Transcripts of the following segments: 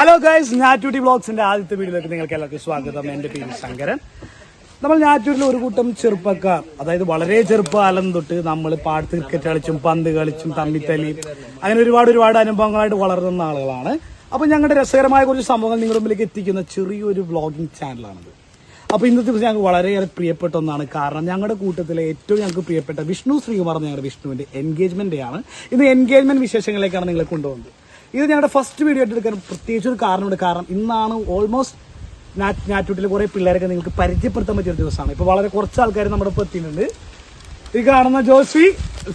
Hello guys, ഞാറ്റൂട്ടി വ്ളോഗ്സിന്റെ ആദ്യത്തെ വീഡിയോയിലേക്ക് നിങ്ങൾക്ക് എല്ലാവർക്കും സ്വാഗതം. എന്റെ പേര് ശങ്കരൻ. നമ്മൾ ഞാറ്റൂരിൽ ഒരു കൂട്ടം ചെറുപ്പക്കാർ, അതായത് വളരെ ചെറുപ്പകാലം തൊട്ട് നമ്മൾ പാടത്ത് ക്രിക്കറ്റ് കളിച്ചും പന്ത് കളിച്ചും തമ്മിത്തല്ലിയും അങ്ങനെ ഒരുപാട് അനുഭവങ്ങളായിട്ട് വളർന്ന ആളുകളാണ്. അപ്പൊ ഞങ്ങളുടെ രസകരമായ കുറച്ച് സംഭവങ്ങൾ നിങ്ങളുടെ മുമ്പിലേക്ക് എത്തിക്കുന്ന ചെറിയൊരു വ്ളോഗിംഗ് ചാനലാണിത്. അപ്പൊ ഇന്നത്തെ ദിവസം ഞങ്ങൾക്ക് വളരെയേറെ പ്രിയപ്പെട്ട ഒന്നാണ്. കാരണം ഞങ്ങളുടെ കൂട്ടത്തിലെ ഏറ്റവും ഞങ്ങൾക്ക് പ്രിയപ്പെട്ട വിഷ്ണു ശ്രീകുമാർ ഞങ്ങളുടെ വിഷ്ണുവിന്റെ എൻഗേജ്മെന്റ് ഡേ ആണ്. ഇന്ന് എൻഗേജ്മെന്റ് വിശേഷങ്ങളിലേക്കാണ് നിങ്ങളെ കൊണ്ടുപോകുന്നത്. ഇത് ഞങ്ങളുടെ ഫസ്റ്റ് വീഡിയോ ആയിട്ട് എടുക്കാൻ പ്രത്യേകിച്ച് ഒരു കാരണമുണ്ട്. കാരണം ഇന്നാണ് ഓൾമോസ്റ്റ് ഞാറ്റൂട്ടിലെ കുറെ പിള്ളേരൊക്കെ നിങ്ങൾക്ക് പരിചയപ്പെടുത്താൻ പറ്റിയ ഒരു ദിവസമാണ്. ഇപ്പൊ വളരെ കുറച്ച് ആൾക്കാർ നമ്മുടെ ഒപ്പം എത്തിയിട്ടുണ്ട്. ഈ കാണുന്ന ജോസി,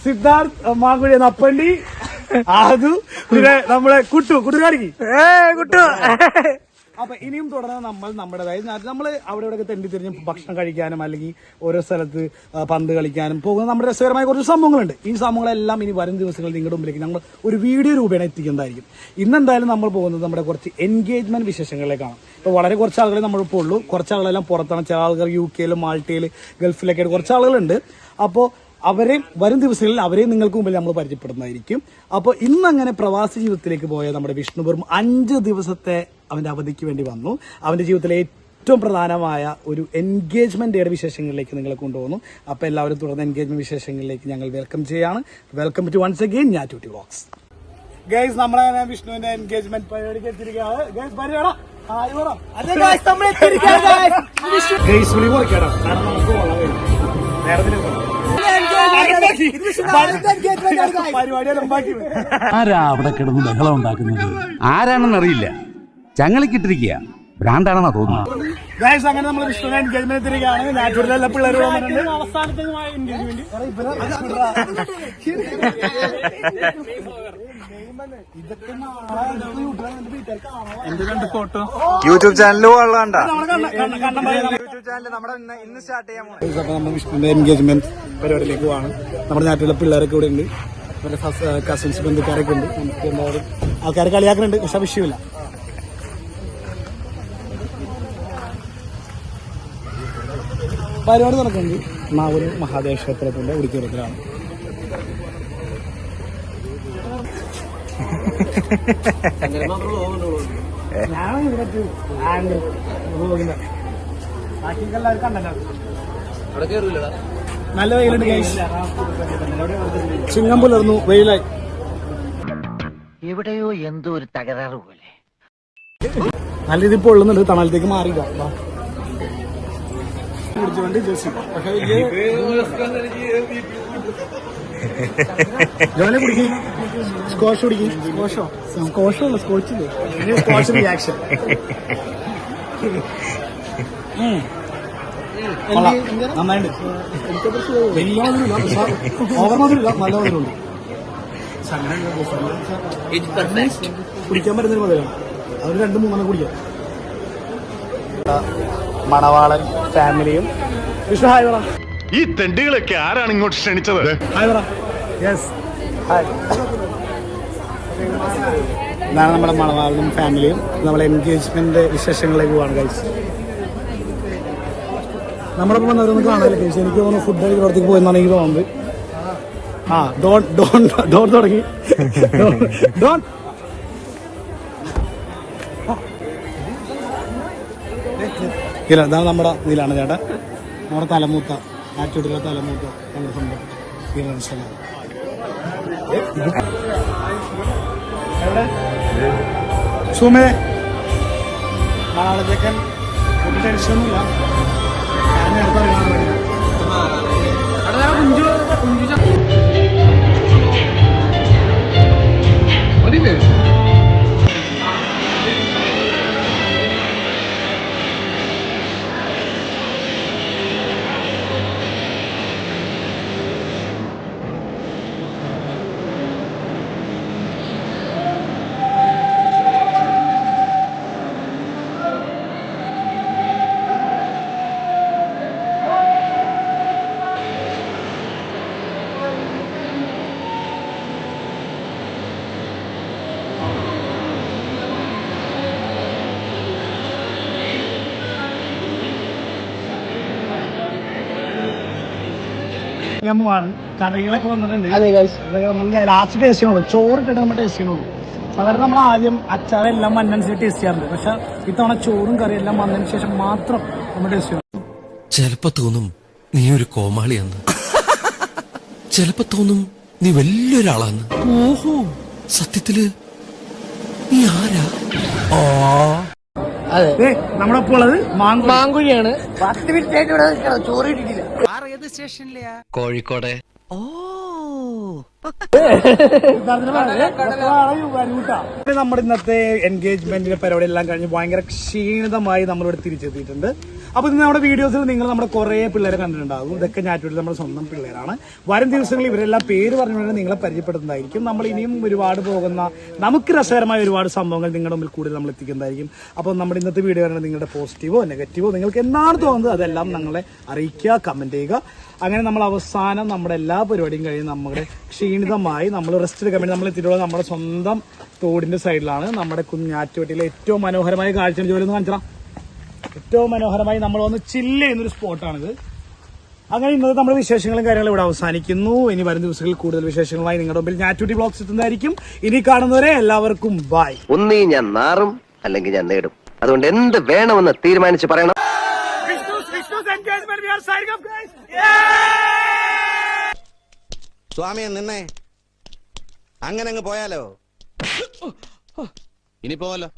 സിദ്ധാർത്ഥ്, മാങ്കുഴി, നപ്പണ്ടി, ആദു, പിന്നെ നമ്മളെ കുട്ടുകാരിക്ക്. അപ്പൊ ഇനിയും തുടർന്ന് നമ്മുടേതായത് നമ്മൾ അവിടെ ഇവിടെ തെണ്ടി തിരിഞ്ഞ് ഭക്ഷണം കഴിക്കാനും അല്ലെങ്കിൽ ഓരോ സ്ഥലത്ത് പന്ത് കളിക്കാനും പോകുന്ന നമ്മുടെ രസകരമായ കുറച്ച് സംഭവങ്ങളുണ്ട്. ഈ സംഭവങ്ങളെല്ലാം ഇനി വരും ദിവസങ്ങളിൽ നിങ്ങളുടെ മുമ്പിലേക്ക് നമ്മൾ ഒരു വീഡിയോ രൂപേണ എത്തിക്കുന്നതായിരിക്കും. ഇന്നെന്തായാലും നമ്മൾ പോകുന്നത് നമ്മുടെ കുറച്ച് എൻഗേജ്മെന്റ് വിശേഷങ്ങളിലേക്കാണ്. ഇപ്പൊ വളരെ കുറച്ച് ആളുകളെ നമ്മളിപ്പോൾ ഉള്ളൂ. കുറച്ച് ആളുകളെല്ലാം പുറത്താണ്. ചില ആളുകൾ UK, മാൾട്ടയിൽ, ഗൾഫിലൊക്കെ ആയിട്ട് കുറച്ച് ആളുകളുണ്ട്. അപ്പോൾ അവരെ വരും ദിവസങ്ങളിൽ അവരെയും നിങ്ങൾക്ക് മുമ്പിൽ നമ്മൾ പരിചയപ്പെടുന്നതായിരിക്കും. അപ്പോൾ ഇന്നങ്ങനെ പ്രവാസി ജീവിതത്തിലേക്ക് പോയ നമ്മുടെ വിഷ്ണു വെറും 5 ദിവസത്തെ അവന്റെ അവധിക്ക് വേണ്ടി വന്നു. അവന്റെ ജീവിതത്തിലെ ഏറ്റവും പ്രധാനമായ ഒരു എൻഗേജ്മെന്റ് ഡേയുടെ വിശേഷങ്ങളിലേക്ക് നിങ്ങളെ കൊണ്ടുപോകുന്നു. അപ്പൊ എല്ലാവരും തുടർന്ന് എൻഗേജ്മെന്റ് വിശേഷങ്ങളിലേക്ക് ഞങ്ങൾ വെൽക്കം ചെയ്യാണ്. Welcome to once again Njattutti vlogs. Guys, നമ്മളെ വിഷ്ണുവിന്റെ എൻഗേജ്മെന്റ് പരിപാടിക്ക് എത്തിയിരിക്കുകയാണ്. ഗൈസ് പരിപാടാ ഗൈസ് വിളി കുറയ്ക്കണം. കാരണം നമുക്ക് വളരെ ആരാ അവിടെ കിടന്ന് ബഹളം ഉണ്ടാക്കുന്നത്? ആരാണെന്നറിയില്ല. ചങ്ങളിക്കിട്ടിരിക്കുക ഭ്രാന്താണെന്നാ തോന്നുന്നു. അങ്ങനെ നമ്മൾ വിഷ്ണുവിനെ എൻഗേജ്മെന്റ് എത്തിയിരിക്കുകയാണ്. നാച്ചുറൽ എല്ലാ പിള്ളേരും അവസാനത്തേതുമായ എൻഗേജ്മെന്റ്. ഫോട്ടോ യൂട്യൂബ് ചാനൽ ഇന്ന് സ്റ്റാർട്ട് ചെയ്യാൻ പോകുന്നത്. നമ്മൾ വിഷ്ണുവിന്റെ എൻഗേജ്മെന്റ് പരിപാടിയിലേക്ക് പോവാണ്. നമ്മുടെ നാട്ടിലുള്ള പിള്ളേരൊക്കെ ഇവിടെ ഉണ്ട്. അവരുടെ കസിൻസ് ബന്ധുക്കാരൊക്കെ ഉണ്ട്. നമുക്ക് എന്തായാലും ആൾക്കാരെ കളിയാക്കുന്നുണ്ട്, പക്ഷെ വിഷയമില്ല. പരിപാടി നടക്കുന്നത് നാവൂർ മഹാദേവ ക്ഷേത്രത്തിന്റെ ഓഡിറ്റോറിയത്തിലാണ്. നല്ല വെയിലുണ്ട്. ചിങ്ങം പുലർന്നു, വെയിലായി. എവിടെയോ എന്തോ ഒരു തകരാറ് പോലെ. നല്ല രീതിയിൽ പൊള്ളുന്നുണ്ട്. തണലത്തേക്ക് മാറിയില്ല. കുടിച്ചുകൊണ്ട് ജോസി പക്ഷെ ജോലെ കുടിക്കും. സ്കോഷ് കുടിക്കും. സ്കോഷോ അല്ല, സ്കോച്ചില്ലേ? Scotch reaction. നന്നായിട്ട് വലിയ മധുരമില്ല, ഓവർ മധുരമില്ല, നല്ല മധുരമുണ്ട്. കുടിക്കാൻ പറ്റുന്നൊരു മധുരമാണ്. അവർ 2-3 കുടിക്കാം. മണവാളൻ ഫാമിലിയും വിഷ്ണു ഹായ് പറ. ഈ തെണ്ടികളൊക്കെ ആരാണ് ഇങ്ങോട്ട് ക്ഷണിച്ചത്? ഹായ് പറ. Yes hi. ഇതാണ് നമ്മുടെ മണവാളനും ഫാമിലിയും. നമ്മളെ എൻഗേജ്മെന്റ് വിശേഷങ്ങളിലേക്ക് പോവാണ് ഗൈസ്. നമ്മളൊപ്പം വന്നവരൊന്നും കാണാനില്ല ഗൈസ്. എനിക്ക് തോന്നുന്നു ഫുഡ് കഴിക്കുന്ന പുറത്തേക്ക് പോയെന്നാണ് എനിക്ക് തോന്നുന്നത്. ഡോൺ തുടങ്ങി. ഡോൺ ഇല്ല, ഇതാണ് നമ്മുടെ ഇതിലാണ് ചേട്ടാ. നമ്മുടെ തലമൂത്ത ആറ്റൂട്ടിലെ തലമൂത്ത സംഭവം സുമേ മലയാളത്തേക്കൻ ഒരു ടെൻഷനൊന്നുമില്ല. ഞാൻ എടുത്താൽ കാണാൻ കറികളൊക്കെ വന്നിട്ടുണ്ട്. ലാസ്റ്റ് ടേസ്റ്റ് ചെയ്യുള്ളൂ. ചോറിട്ടിട്ട് നമ്മൾ ടേസ്റ്റ് ചെയ്യുള്ളൂ. സാധാരണ നമ്മൾ ആദ്യം അച്ചാറെല്ലാം മണ്ണനുസരിച്ച് ടേസ്റ്റ് ചെയ്യാറുണ്ട്. പക്ഷെ ഇത്തവണ ചോറും കറിയും എല്ലാം വന്നതിന് ശേഷം മാത്രം നമ്മൾ ടേസ്റ്റ് ചെയ്യണം. ചിലപ്പോ തോന്നും നീ ഒരു കോമാളിയാന്ന്, ചിലപ്പോ തോന്നും നീ വലിയൊരാളാന്ന്. ഓഹോ, സത്യത്തില് നീ ആരാ? അതെ, നമ്മുടെ ഒപ്പം ഉള്ളത് മാങ്കുഴിയാണ്. 10 മിനിറ്റ് ആയിട്ട് ഇവിടെ നിൽക്കണം, ചോറ് കിട്ടിയിട്ടില്ല. കോഴിക്കോടെ. നമ്മുടെ ഇന്നത്തെ എൻഗേജ്മെന്റിന്റെ പരിപാടി എല്ലാം കഴിഞ്ഞ് ഭയങ്കര ക്ഷീണിതമായി നമ്മളിവിടെ തിരിച്ചെത്തിയിട്ടുണ്ട്. അപ്പൊ ഇന്ന് നമ്മുടെ വീഡിയോസിൽ നിങ്ങൾ നമ്മുടെ കുറെ പിള്ളേരെ കണ്ടിട്ടുണ്ടാകും. ഇതൊക്കെ ഞാറ്റുവേണ്ടി നമ്മുടെ സ്വന്തം പിള്ളേരാണ്. വരും ദിവസങ്ങളിൽ ഇവരെല്ലാം പേര് പറഞ്ഞുകൊണ്ട് നിങ്ങളെ പരിചയപ്പെടുന്നതായിരിക്കും. നമ്മൾ ഇനിയും ഒരുപാട് പോകുന്ന നമുക്ക് രസകരമായ ഒരുപാട് സംഭവങ്ങൾ നിങ്ങളുടെ മുമ്പിൽ കൂടുതൽ നമ്മൾ എത്തിക്കുന്നതായിരിക്കും. അപ്പോൾ നമ്മുടെ ഇന്നത്തെ വീഡിയോ നിങ്ങളുടെ പോസിറ്റീവോ നെഗറ്റീവോ നിങ്ങൾക്ക് എന്താണ് തോന്നുന്നത് അതെല്ലാം ഞങ്ങളെ അറിയിക്കുക, കമന്റ് ചെയ്യുക. അങ്ങനെ നമ്മൾ അവസാനം നമ്മുടെ എല്ലാ പരിപാടിയും കഴിഞ്ഞ് നമ്മുടെ ക്ഷീണിതമായി നമ്മൾ റെസ്റ്റ് എടുക്കാൻ വേണ്ടി നമ്മൾ എത്തിയിട്ടുള്ളത് നമ്മുടെ സ്വന്തം തോടിന്റെ സൈഡിലാണ്. നമ്മുടെ കുഞ്ഞാറ്റുവട്ടിയിലെ ഏറ്റവും മനോഹരമായ കാഴ്ച ജോലി ഒന്ന് കാണിച്ചാൽ ഏറ്റവും മനോഹരമായി നമ്മൾ വന്ന് ചില്ല് ചെയ്യുന്നൊരു സ്പോട്ടാണിത്. അങ്ങനെ ഇന്നത്തെ നമ്മുടെ വിശേഷങ്ങളും കാര്യങ്ങളും ഇവിടെ അവസാനിക്കുന്നു. ഇനി വരും ദിവസങ്ങളിൽ കൂടുതൽ വിശേഷങ്ങളുമായി നിങ്ങളുടെ മുമ്പിൽ ഞാറ്റുവട്ടി വ്ലോഗ്സ് എത്തുന്നതായിരിക്കും. ഇനി കാണുന്നവരെ എല്ലാവർക്കും ബൈ. ഒന്നീ ഞാൻ നാറും അല്ലെങ്കിൽ ഞാൻ നേടും. അതുകൊണ്ട് എന്ത് വേണമെന്ന് തീരുമാനിച്ച് പറയണം. സ്വാമിയെ നിന്നെ അങ്ങനെ അങ്ങ് പോയാലോ? ഇനി പോവല്ലോ.